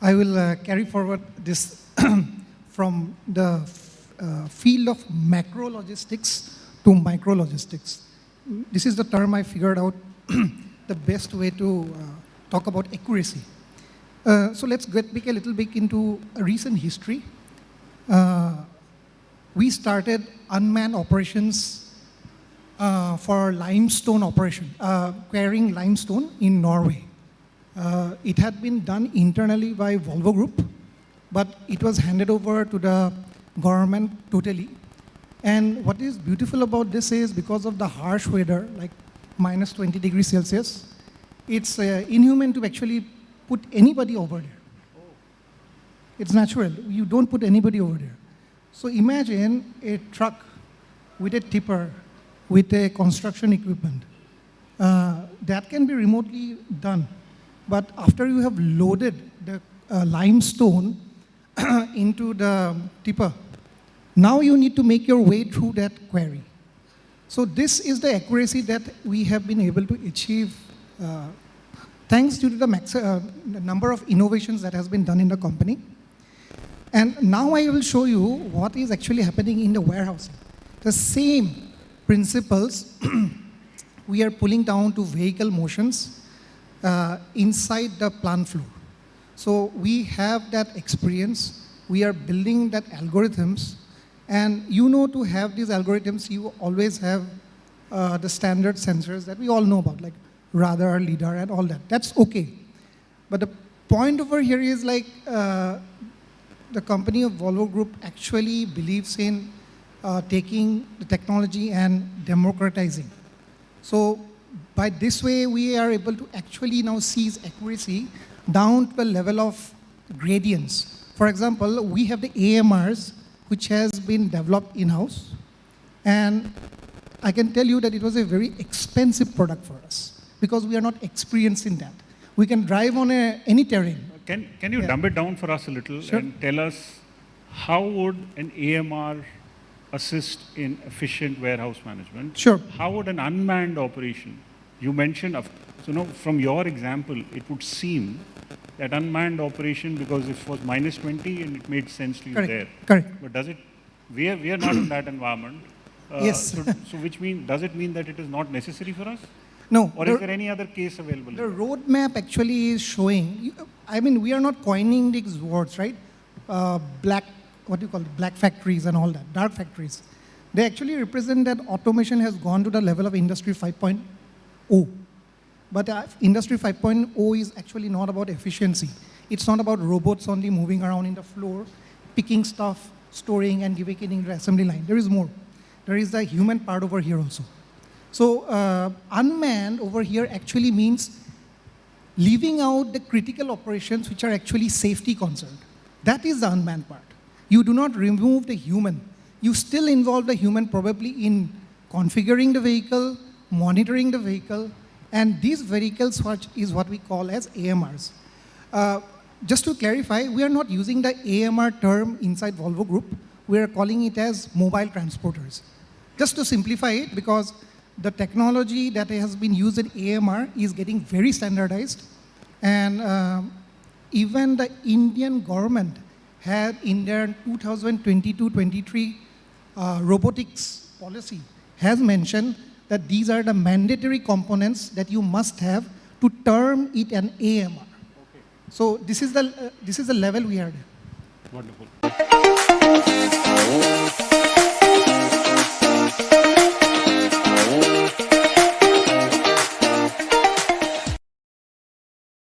I will carry forward this from the field of macro logistics to micro logistics. This is the term I figured out the best way to talk about accuracy. So let's get back a little bit into a recent history. We started unmanned operations for limestone operation, carrying limestone in Norway. It had been done internally by Volvo Group, but it was handed over to the government totally. And what is beautiful about this is because of the harsh weather, like minus 20 degrees Celsius, it's inhuman to actually put anybody over there. It's natural. You don't put anybody over there. So imagine a truck with a tipper, with a construction equipment. That can be remotely done. But after you have loaded the limestone into the tipper, now you need to make your way through that quarry. So this is the accuracy that we have been able to achieve thanks to the number of innovations that has been done in the company. And now I will show you what is actually happening in the warehousing. The same principles we are pulling down to vehicle motions inside the plant floor. So we have that experience. We are building that algorithms. And you know, to have these algorithms, you always have the standard sensors that we all know about, like radar, lidar, and all that. That's okay. But the point over here is like the company of Volvo Group actually believes in taking the technology and democratizing. So by this way, we are able to actually now seize accuracy down to the level of gradients. For example, we have the AMRs, which has been developed in-house. And I can tell you that it was a very expensive product for us because we are not experienced in that. We can drive on any terrain. Can you dumb it down for us a little and tell us how would an AMR assist in efficient warehouse management? Sure. How would an unmanned operation, you mentioned, so from your example, it would seem that unmanned operation, because it was minus 20 and it made sense to you there. Correct. But does it, we are not in that environment. Yes. So which mean, does it mean that it is not necessary for us? No. Or is there any other case available? The roadmap actually is showing, I mean, we are not coining these words, right? Black, what do you call it? Black factories and all that, dark factories. They actually represent that automation has gone to the level of Industry 5.0. But Industry 5.0 is actually not about efficiency. It's not about robots only moving around in the floor, picking stuff, storing, and giving it in the assembly line. There is more. There is the human part over here also. So unmanned over here actually means leaving out the critical operations which are actually safety concerned. That is the unmanned part. You do not remove the human. You still involve the human probably in configuring the vehicle, monitoring the vehicle, and these vehicles is what we call as AMRs. Just to clarify, we are not using the AMR term inside Volvo Group. We are calling it as mobile transporters. Just to simplify it, because the technology that has been used in AMR is getting very standardized. And even the Indian government had in their 2022-23 robotics policy has mentioned that these are the mandatory components that you must have to term it an AMR. Okay. So this is the level we are at. Wonderful.